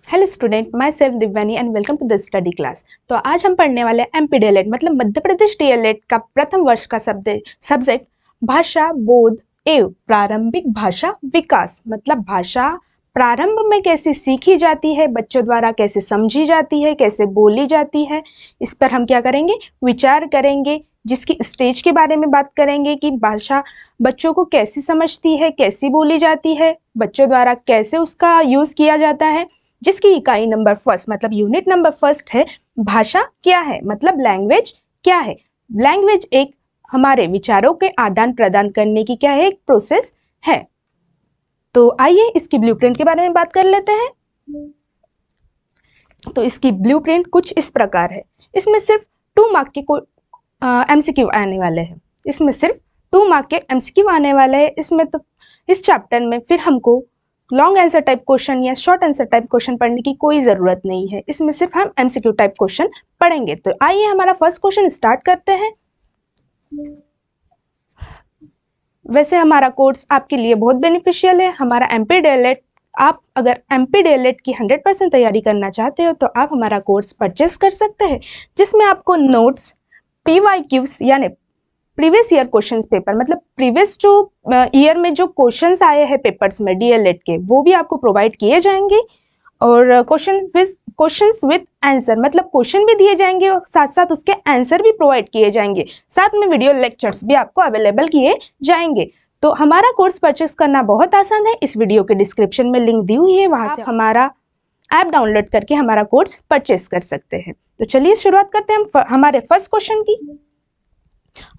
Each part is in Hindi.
Hello student, myself Divyani and welcome to the study class. तो आज हम पढ़ने वाले एमपी डीएलएड मतलब मध्य प्रदेश डीएलएड का प्रथम वर्ष का सब्जेक्ट भाषा बोध एवं प्रारंभिक भाषा विकास मतलब भाषा प्रारंभ में कैसे सीखी जाती है, बच्चों द्वारा कैसे समझी जाती है, कैसे बोली जाती है, इस पर हम क्या करेंगे, विचार करेंगे। जिसकी स्टेज के बारे में बात करेंगे कि भाषा बच्चों को कैसी समझती है, कैसी बोली जाती है, बच्चों द्वारा कैसे उसका यूज किया जाता है। जिसकी इकाई नंबर फर्स्ट मतलब यूनिट नंबर फर्स्ट है भाषा क्या है, मतलब लैंग्वेज क्या है। लैंग्वेज एक हमारे विचारों के आदान प्रदान करने की क्या है, एक प्रोसेस है। तो आइए इसकी ब्लूप्रिंट के बारे में बात कर लेते हैं। तो इसकी ब्लूप्रिंट कुछ इस प्रकार है। इसमें सिर्फ 2 मार्क के एमसीक्यू आने वाले हैं। इसमें सिर्फ 2 मार्क के एमसीक्यू आने वाले हैं। इसमें तो इस चैप्टर में फिर हमको लॉन्ग आंसर टाइप क्वेश्चन या शॉर्ट आंसर टाइप क्वेश्चन पढ़ने की कोई ज़रूरत नहीं है। इसमें सिर्फ हम एमसीक्यू टाइप क्वेश्चन पढ़ेंगे। तो आइए हमारा फर्स्ट क्वेश्चन स्टार्ट करते हैं। वैसे हमारा कोर्स आपके लिए बहुत बेनिफिशियल है। हमारा एमपी डीएलएड, आप अगर एमपी डीएलएड की 100% तैयारी करना चाहते हो तो आप हमारा कोर्स परचेस कर सकते हैं, जिसमें आपको नोट्स, पीवाईक्यूज यानी प्रीवियस ईयर क्वेश्चंस पेपर मतलब प्रीवियस जो ईयर में जो क्वेश्चंस आए हैं पेपर्स में डीएलएड के, वो भी आपको प्रोवाइड किए जाएंगे। और क्वेश्चंस विद आंसर मतलब क्वेश्चन भी दिए जाएंगे और साथ साथ उसके आंसर भी प्रोवाइड किए जाएंगे। साथ में वीडियो लेक्चर्स भी आपको अवेलेबल किए जाएंगे। तो हमारा कोर्स परचेस करना बहुत आसान है। इस वीडियो के डिस्क्रिप्शन में लिंक दी हुई है, वहां से हमारा ऐप डाउनलोड करके हमारा कोर्स परचेस कर सकते हैं। तो चलिए शुरुआत करते हैं हम हमारे फर्स्ट क्वेश्चन की।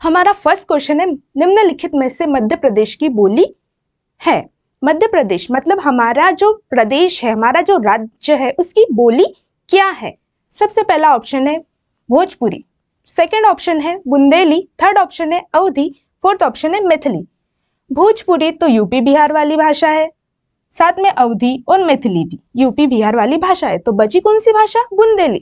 हमारा फर्स्ट क्वेश्चन है, निम्नलिखित में से मध्य प्रदेश की बोली है। मध्य प्रदेश मतलब हमारा जो प्रदेश है, हमारा जो राज्य है, उसकी बोली क्या है। सबसे पहला ऑप्शन है भोजपुरी, सेकंड ऑप्शन है बुंदेली, थर्ड ऑप्शन है अवधी, फोर्थ ऑप्शन है मैथिली। भोजपुरी तो यूपी बिहार वाली भाषा है, साथ में अवधी और मैथिली भी यूपी बिहार वाली भाषा है। तो बची कौन सी भाषा, बुंदेली,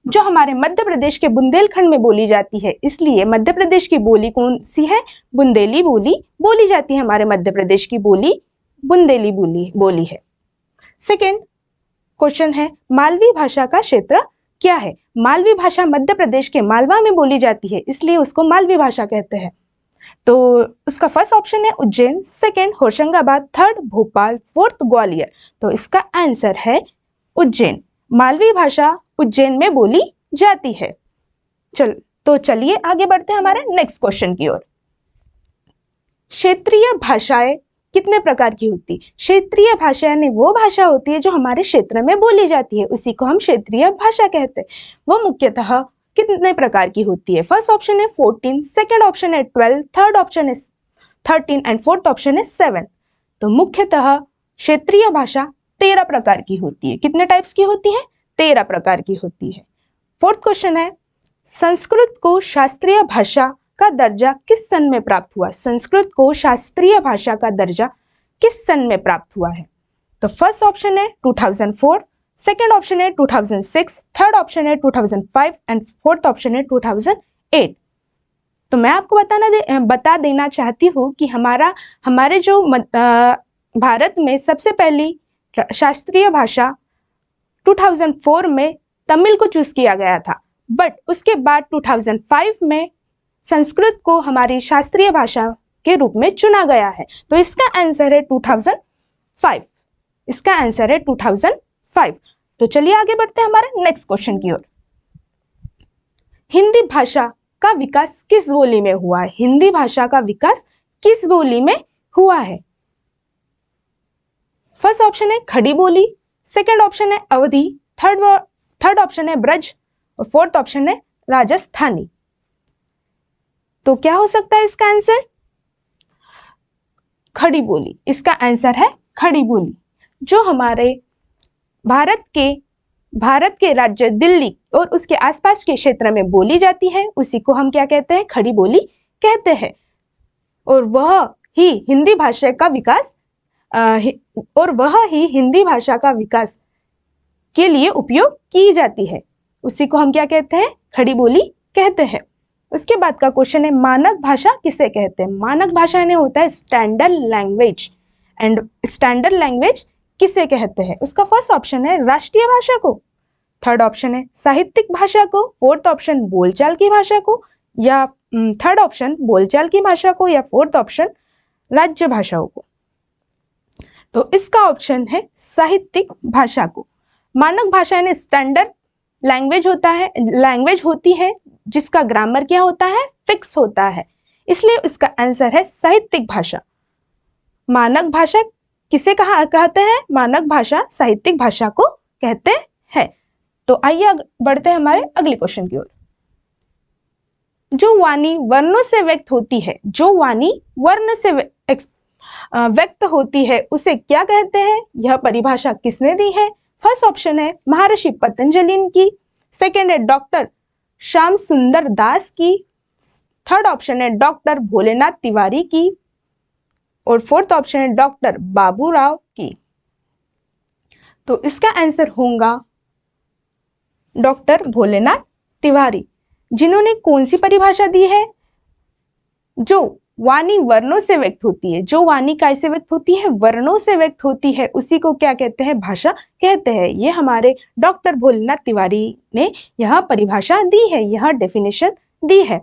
जो हमारे मध्य प्रदेश के बुंदेलखंड में बोली जाती है। इसलिए मध्य प्रदेश की बोली कौन सी है, बुंदेली बोली बोली जाती है। हमारे मध्य प्रदेश की बोली बुंदेली बोली है। सेकंड क्वेश्चन है, मालवी भाषा का क्षेत्र क्या है। मालवी भाषा मध्य प्रदेश के मालवा में बोली जाती है, इसलिए उसको मालवी भाषा कहते हैं। तो उसका फर्स्ट ऑप्शन है Ujjain, second Hoshangabad, third Bhopal, fourth Gwalior. तो इसका आंसर है उज्जैन। मालवी भाषा उज्जैन में बोली जाती है। तो चलिए आगे बढ़ते हैं हमारे नेक्स्ट क्वेश्चन की ओर। क्षेत्रीय भाषाएं कितने प्रकार की होती है। क्षेत्रीय भाषा यानी वो भाषा होती है जो हमारे क्षेत्र में बोली जाती है, उसी को हम क्षेत्रीय भाषा कहते हैं। वो मुख्यतः कितने प्रकार की होती है। फर्स्ट ऑप्शन है 14, सेकंड ऑप्शन है 12, थर्ड ऑप्शन है 13 एंड फोर्थ ऑप्शन है 7। तो मुख्यतः क्षेत्रीय भाषा 13 प्रकार की होती है। कितने टाइप्स की होती है, 13 प्रकार की होती है। फोर्थ क्वेश्चन है, संस्कृत को शास्त्रीय भाषा का दर्जा किस सन में प्राप्त हुआ। संस्कृत को शास्त्रीय भाषा का दर्जा किस सन में प्राप्त हुआ है। तो फर्स्ट ऑप्शन है 2004, सेकेंड ऑप्शन है 2006, थर्ड ऑप्शन है 2005 एंड फोर्थ ऑप्शन है 2008। तो मैं आपको बता देना चाहती हूँ कि हमारे जो भारत में सबसे पहली शास्त्रीय भाषा 2004 में तमिल को चूज किया गया था, बट उसके बाद 2005 में संस्कृत को हमारी शास्त्रीय भाषा के रूप में चुना गया है। तो इसका आंसर है 2005। इसका आंसर है 2005। तो चलिए आगे बढ़ते हैं हमारे नेक्स्ट क्वेश्चन की ओर। हिंदी भाषा का विकास किस बोली में हुआ है। हिंदी भाषा का विकास किस बोली में हुआ है। फर्स्ट ऑप्शन है खड़ी बोली, सेकंड ऑप्शन है अवधी, थर्ड ऑप्शन है ब्रज और फोर्थ ऑप्शन है राजस्थानी। तो क्या हो सकता है इसका आंसर, खड़ी बोली। इसका आंसर है खड़ी बोली, जो हमारे भारत के राज्य दिल्ली और उसके आसपास के क्षेत्र में बोली जाती है, उसी को हम क्या कहते हैं, खड़ी बोली कहते हैं। और वह ही हिंदी भाषा का विकास के लिए उपयोग की जाती है, उसी को हम क्या कहते हैं, खड़ी बोली कहते हैं। उसके बाद का क्वेश्चन है, मानक भाषा किसे कहते हैं। मानक भाषा ने होता है standard language, and standard language किसे कहते हैं? उसका फर्स्ट ऑप्शन है राष्ट्रीय भाषा को, थर्ड ऑप्शन है साहित्यिक भाषा को, फोर्थ ऑप्शन बोलचाल की भाषा को, या थर्ड ऑप्शन बोलचाल की भाषा को, या फोर्थ ऑप्शन राज्य भाषाओं को। तो इसका ऑप्शन है साहित्यिक भाषा को। मानक भाषा यानी स्टैंडर्ड लैंग्वेज होता है, लैंग्वेज होती है जिसका ग्रामर क्या होता है? फिक्स होता है, इसलिए इसका आंसर है साहित्यिक भाषा। मानक भाषा किसे कहते हैं? मानक भाषा साहित्यिक भाषा को कहते हैं। तो आइए बढ़ते हैं हमारे अगले क्वेश्चन की ओर। जो वाणी वर्णों से व्यक्त होती है, जो वाणी वर्ण से व्यक्त होती है उसे क्या कहते हैं? यह परिभाषा किसने दी है? फर्स्ट ऑप्शन है महर्षि पतंजलि की, सेकेंड है डॉक्टर श्याम सुंदर दास की, थर्ड ऑप्शन है डॉक्टर भोलेनाथ तिवारी की, और फोर्थ ऑप्शन है डॉक्टर बाबूराव की। तो इसका आंसर होगा डॉक्टर भोलेनाथ तिवारी, जिन्होंने कौन सी परिभाषा दी है? जो वाणी वर्णों से व्यक्त होती है, जो वाणी कैसे व्यक्त होती है? वर्णों से व्यक्त होती है, उसी को क्या कहते हैं? भाषा कहते हैं। ये हमारे डॉक्टर भोलेनाथ तिवारी ने यह परिभाषा दी है, यह डेफिनेशन दी है।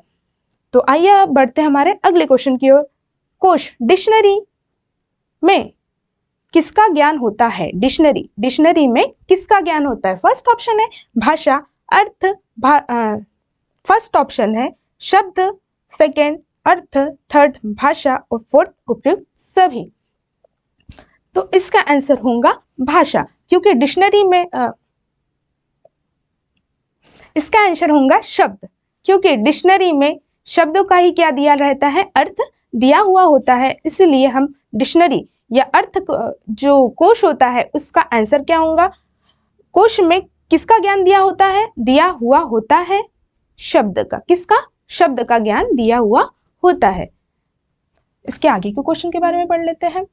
तो आइए बढ़ते हैं हमारे अगले क्वेश्चन की ओर। कोश डिक्शनरी में किसका ज्ञान होता है? डिक्शनरी में किसका ज्ञान होता है? फर्स्ट ऑप्शन है भाषा, अर्थ, फर्स्ट ऑप्शन है शब्द, सेकेंड अर्थ, थर्ड भाषा, और फोर्थ उपयुक्त सभी। तो इसका आंसर होगा भाषा, क्योंकि डिक्शनरी में इसका आंसर होगा शब्द, क्योंकि डिक्शनरी में शब्दों का ही क्या दिया रहता है? अर्थ दिया हुआ होता है, इसलिए हम डिक्शनरी या अर्थ जो कोश होता है उसका आंसर क्या होगा? कोश में किसका ज्ञान दिया होता है? दिया हुआ होता है शब्द का। किसका? शब्द का ज्ञान दिया हुआ होता है। इसके आगे के क्वेश्चन के बारे में पढ़ लेते हैं।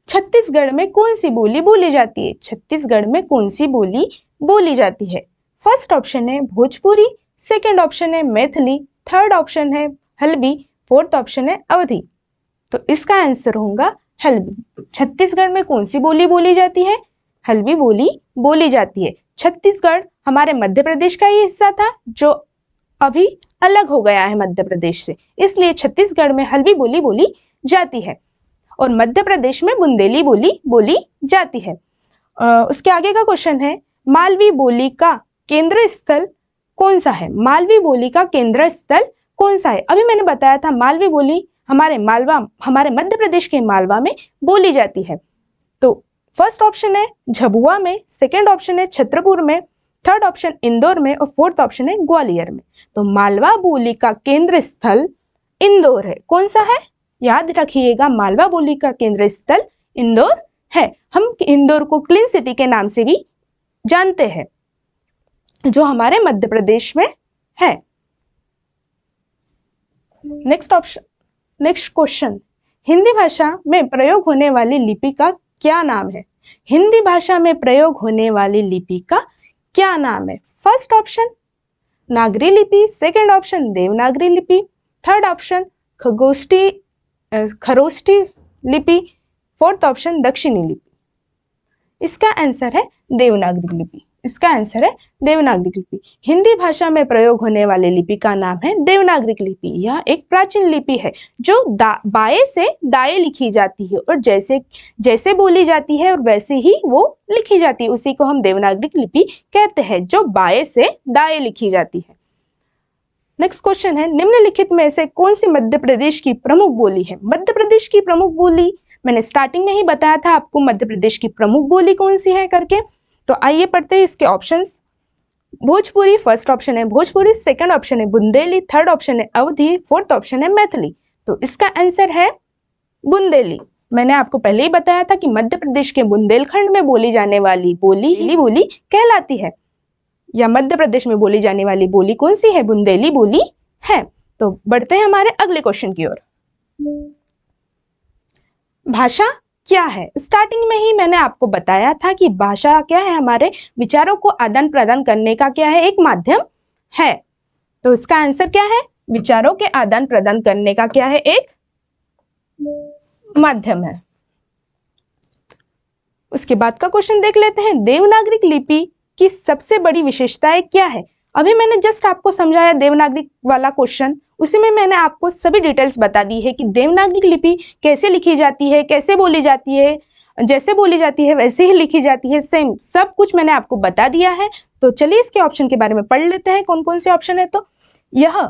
छत्तीसगढ़ में कौन सी बोली बोली जाती है? छत्तीसगढ़ में कौन सी बोली बोली जाती है? फर्स्ट ऑप्शन है भोजपुरी, सेकंड ऑप्शन है मैथिली, थर्ड ऑप्शन है हल्बी, फोर्थ ऑप्शन है अवधी। तो इसका आंसर होगा हल्बी। छत्तीसगढ़ में कौन सी बोली बोली जाती है? हल्बी बोली बोली जाती है। छत्तीसगढ़ हमारे मध्य प्रदेश का ही हिस्सा था, जो अभी अलग हो गया है मध्य प्रदेश से, इसलिए छत्तीसगढ़ में हल्बी बोली बोली जाती है और मध्य प्रदेश में बुंदेली बोली बोली जाती है। उसके आगे का क्वेश्चन है, मालवी बोली का केंद्र स्थल कौन सा है? मालवी बोली का केंद्र स्थल कौन सा है? अभी मैंने बताया था मालवी बोली हमारे मध्य प्रदेश के मालवा में बोली जाती है। तो फर्स्ट ऑप्शन है झबुआ में, सेकेंड ऑप्शन है छतरपुर में, थर्ड ऑप्शन इंदौर में, और फोर्थ ऑप्शन है ग्वालियर में। तो मालवा बोली का केंद्र स्थल इंदौर है। कौन सा है? याद रखिएगा, मालवा बोली का केंद्र स्थल इंदौर है। हम इंदौर को क्लीन सिटी के नाम से भी जानते हैं, जो हमारे मध्य प्रदेश में है। नेक्स्ट क्वेश्चन, हिंदी भाषा में प्रयोग होने वाली लिपि का क्या नाम है? हिंदी भाषा में प्रयोग होने वाली लिपि का क्या नाम है? फर्स्ट ऑप्शन नागरी लिपि, सेकंड ऑप्शन देवनागरी लिपि, थर्ड ऑप्शन खरोष्ठी लिपि, फोर्थ ऑप्शन दक्षिणी लिपि। इसका आंसर है देवनागरी लिपि। इसका आंसर है देवनागरी लिपि। हिंदी भाषा में प्रयोग होने वाले लिपि का नाम है देवनागरी लिपि। यह एक प्राचीन लिपि है जो बाएं से दाएं लिखी जाती है और जैसे बोली जाती है और वैसे ही वो लिखी जाती है, उसी को हम देवनागरी लिपि कहते हैं, जो बाएं से दाएं लिखी जाती है। नेक्स्ट क्वेश्चन है, निम्नलिखित में से कौन सी मध्य प्रदेश की प्रमुख बोली है? मध्य प्रदेश की प्रमुख बोली मैंने स्टार्टिंग में ही बताया था आपको, मध्य प्रदेश की प्रमुख बोली कौन सी है करके। तो आइए पढ़ते हैं इसके ऑप्शंस। भोजपुरी फर्स्ट ऑप्शन है भोजपुरी, सेकंड ऑप्शन है बुंदेली, थर्ड ऑप्शन है अवधी, फोर्थ ऑप्शन है मैथिली। तो इसका आंसर है बुंदेली। मैंने आपको पहले ही बताया था कि मध्य प्रदेश के बुंदेलखंड में बोली जाने वाली बोली कहलाती है, या मध्य प्रदेश में बोली जाने वाली बोली कौन सी है? बुंदेली बोली है। तो बढ़ते हैं हमारे अगले क्वेश्चन की ओर। भाषा क्या है? स्टार्टिंग में ही मैंने आपको बताया था कि भाषा क्या है? हमारे विचारों को आदान प्रदान करने का क्या है? एक माध्यम है। तो इसका आंसर क्या है? विचारों के आदान प्रदान करने का क्या है? एक माध्यम है। उसके बाद का क्वेश्चन देख लेते हैं, देवनागरी लिपि की सबसे बड़ी विशेषताएं क्या है। अभी मैंने जस्ट आपको समझाया देवनागरी वाला क्वेश्चन, उसी में मैंने आपको सभी डिटेल्स बता दी है कि देवनागरी लिपि कैसे लिखी जाती है, कैसे बोली जाती है, जैसे बोली जाती है वैसे ही लिखी जाती है, सेम सब कुछ मैंने आपको बता दिया है। तो चलिए इसके ऑप्शन के बारे में पढ़ लेते हैं, कौन कौन से ऑप्शन है। तो यह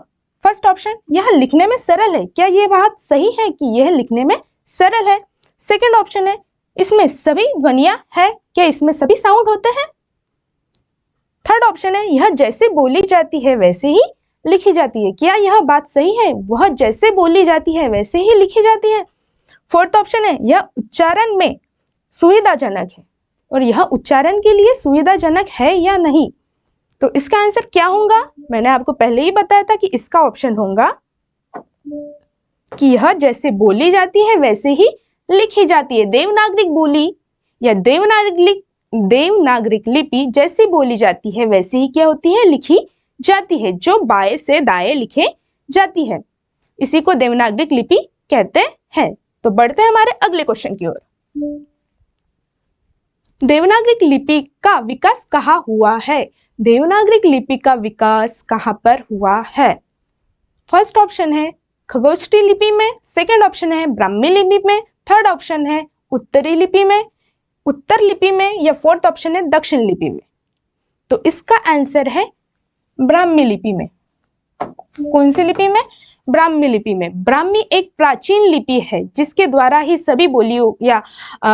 फर्स्ट ऑप्शन, यह लिखने में सरल है। क्या यह बात सही है कि यह लिखने में सरल है? सेकंड ऑप्शन है, इसमें सभी ध्वनियां है। क्या इसमें सभी साउंड होते हैं? थर्ड ऑप्शन है, यह जैसे बोली जाती है वैसे ही लिखी जाती है। क्या यह बात सही है, वह जैसे बोली जाती है वैसे ही लिखी जाती है? फोर्थ ऑप्शन है, यह उच्चारण में सुविधाजनक है। और यह उच्चारण के लिए सुविधाजनक है या नहीं? तो इसका आंसर क्या होगा? मैंने आपको पहले ही बताया था कि इसका ऑप्शन होगा कि यह जैसे बोली जाती है वैसे ही लिखी जाती है। देवनागरिक बोली या देवनागरिक लिपि जैसी बोली जाती है वैसे ही क्या होती है, लिखी जाती है, जो बाएं से दाएं लिखे जाती है। इसी को देवनागरिक लिपि कहते हैं। तो बढ़ते हैं हमारे अगले क्वेश्चन की ओर। देवनागरिक लिपि का विकास कहाँ हुआ है? देवनागरिक लिपि का विकास कहाँ पर हुआ है? फर्स्ट ऑप्शन है खगोष्ठी लिपि में, सेकंड ऑप्शन है ब्राह्मी लिपि में, थर्ड ऑप्शन है उत्तरी लिपि में, उत्तर लिपि में, या फोर्थ ऑप्शन है दक्षिण लिपि में। तो इसका आंसर है ब्राह्मी लिपि में। कौन सी लिपि में? ब्राह्मी लिपि में। ब्राह्मी एक प्राचीन लिपि है जिसके द्वारा ही सभी बोलियों या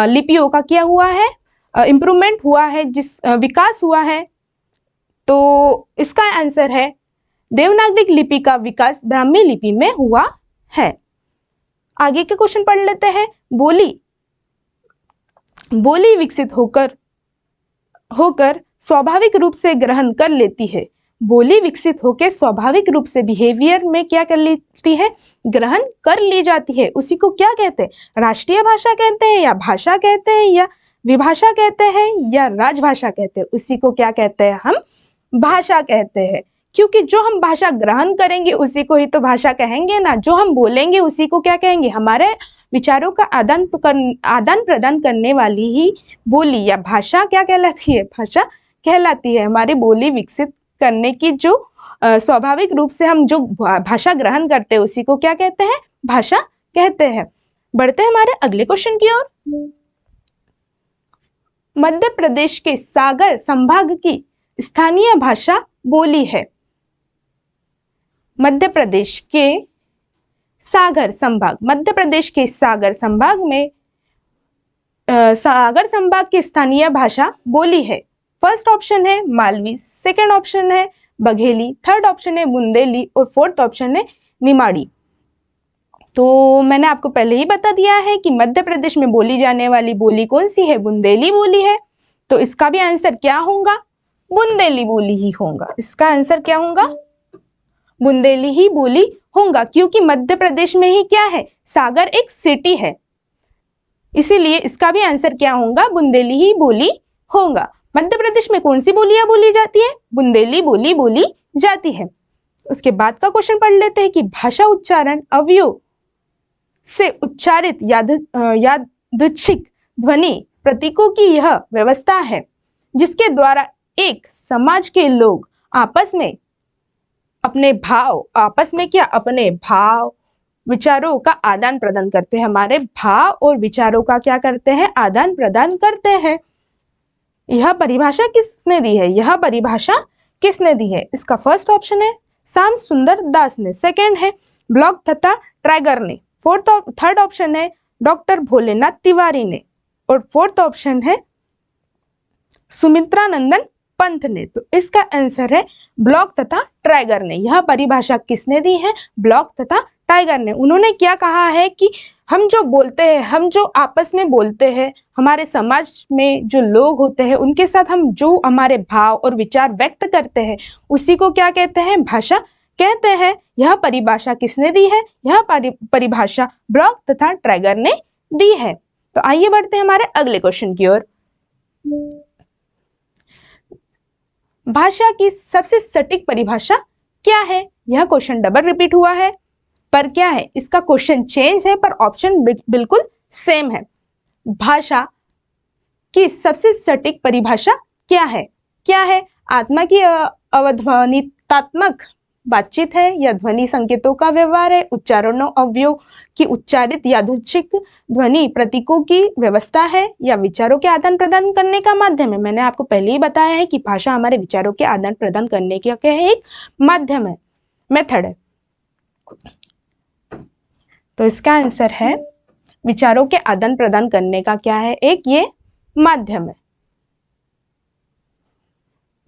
लिपियों का क्या हुआ है, इंप्रूवमेंट हुआ है, विकास हुआ है। तो इसका आंसर है देवनागरिक लिपि का विकास ब्राह्मी लिपि में हुआ है। आगे के क्वेश्चन पढ़ लेते हैं। बोली विकसित होकर स्वाभाविक रूप से ग्रहण कर लेती है। बोली विकसित होकर स्वाभाविक रूप से बिहेवियर में क्या कर लेती है, ग्रहण कर ली जाती है। उसी को क्या कहते हैं? राष्ट्रीय भाषा कहते हैं, या भाषा कहते हैं, या विभाषा कहते हैं, या राजभाषा कहते हैं? उसी को क्या कहते हैं? हम भाषा कहते हैं। क्योंकि जो हम भाषा ग्रहण करेंगे उसी को ही तो भाषा कहेंगे ना। जो हम बोलेंगे उसी को क्या कहेंगे? हमारे विचारों का आदान प्रदान करने वाली ही बोली या भाषा क्या कहलाती है? भाषा कहलाती है। हमारी बोली विकसित करने की जो स्वाभाविक रूप से हम जो भाषा ग्रहण करते हैं उसी को क्या कहते हैं? भाषा कहते हैं। बढ़ते हैं हमारे अगले क्वेश्चन की ओर। मध्य प्रदेश के सागर संभाग की स्थानीय भाषा बोली है। मध्य प्रदेश के सागर संभाग में सागर संभाग की स्थानीय भाषा बोली है। फर्स्ट ऑप्शन है मालवी, सेकंड ऑप्शन है बघेली, थर्ड ऑप्शन है बुंदेली और फोर्थ ऑप्शन है निमाड़ी। तो मैंने आपको पहले ही बता दिया है कि मध्य प्रदेश में बोली जाने वाली बोली कौन सी है? बुंदेली बोली है। तो इसका भी आंसर क्या होगा? बुंदेली बोली ही होगा। इसका आंसर क्या होगा? बुंदेली ही बोली होगा, क्योंकि मध्य प्रदेश में ही क्या है? सागर एक सिटी है, इसीलिए इसका भी आंसर क्या होगा? बुंदेली ही बोली होगा। मध्य प्रदेश में कौन सी बोलियां बोली जाती है? बुंदेली बोली जाती है। उसके बाद का क्वेश्चन पढ़ लेते हैं कि भाषा उच्चारण अवयव से उच्चारित यादृच्छिक ध्वनि प्रतीकों की यह व्यवस्था है जिसके द्वारा एक समाज के लोग आपस में अपने भाव विचारों का आदान प्रदान करते हैं। हमारे भाव और विचारों का क्या करते हैं? आदान प्रदान करते हैं। यह परिभाषा किसने दी है? इसका फर्स्ट ऑप्शन है श्याम सुंदर दास ने, सेकंड है ब्लॉक तथा ट्राइगर ने, थर्ड ऑप्शन है डॉक्टर भोलेनाथ तिवारी ने, और फोर्थ ऑप्शन है सुमित्रानंदन पंथ ने। तो इसका आंसर है ब्लॉक तथा टाइगर ने। यह परिभाषा किसने दी है? ब्लॉक तथा टाइगर ने। उन्होंने क्या कहा है कि हम जो बोलते हैं, हम जो आपस में बोलते हैं, हमारे समाज में जो लोग होते हैं उनके साथ हम जो हमारे भाव और विचार व्यक्त करते हैं उसी को क्या कहते हैं? भाषा कहते हैं। यह परिभाषा किसने दी है? यह परिभाषा ब्लॉक तथा टाइगर ने दी है। तो आइए बढ़ते हैं हमारे अगले क्वेश्चन की ओर। भाषा की सबसे सटीक परिभाषा क्या है? यह क्वेश्चन डबल रिपीट हुआ है, पर क्या है? इसका क्वेश्चन चेंज है पर ऑप्शन बिल्कुल सेम है। भाषा की सबसे सटीक परिभाषा क्या है? क्या है? आत्मा की अवध्वनितात्मक बातचीत है या ध्वनि संकेतों का व्यवहार है, उच्चारणों अवयव की उच्चारित यादृच्छिक ध्वनि प्रतीकों की व्यवस्था है या विचारों के आदान प्रदान करने का माध्यम है। मैंने आपको पहले ही बताया है कि भाषा हमारे विचारों के आदान प्रदान करने का क्या है, एक माध्यम है, मेथड है। तो इसका आंसर है विचारों के आदान प्रदान करने का क्या है, एक ये माध्यम है।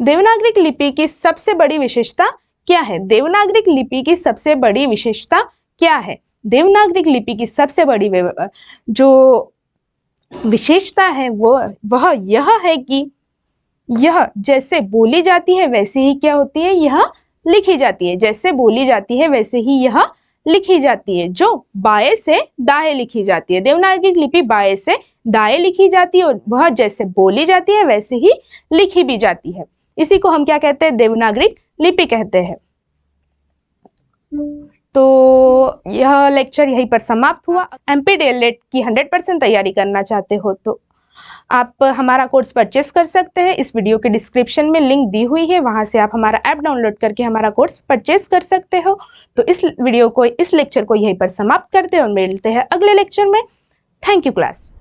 देवनागरिक लिपि की सबसे बड़ी विशेषता क्या है? देवनागरिक लिपि की सबसे बड़ी विशेषता क्या है? देवनागरिक लिपि की सबसे बड़ी जो विशेषता है वह यह है कि यह जैसे बोली जाती है वैसे ही क्या होती है, यह लिखी जाती है। जैसे बोली जाती है वैसे ही यह लिखी जाती है, जो बाएं से दाएं लिखी जाती है। देवनागरिक लिपि बाएं से दाएं लिखी जाती है और वह जैसे बोली जाती है वैसे ही लिखी भी जाती है। इसी को हम क्या कहते हैं? देवनागरिक लिपि कहते हैं। तो यह लेक्चर यहीं पर समाप्त हुआ। MPDLED की 100% तैयारी करना चाहते हो तो आप हमारा कोर्स परचेस कर सकते हैं। इस वीडियो के डिस्क्रिप्शन में लिंक दी हुई है, वहां से आप हमारा ऐप डाउनलोड करके हमारा कोर्स परचेस कर सकते हो। तो इस लेक्चर को यहीं पर समाप्त करते हैं और मिलते हैं अगले लेक्चर में। Thank you class.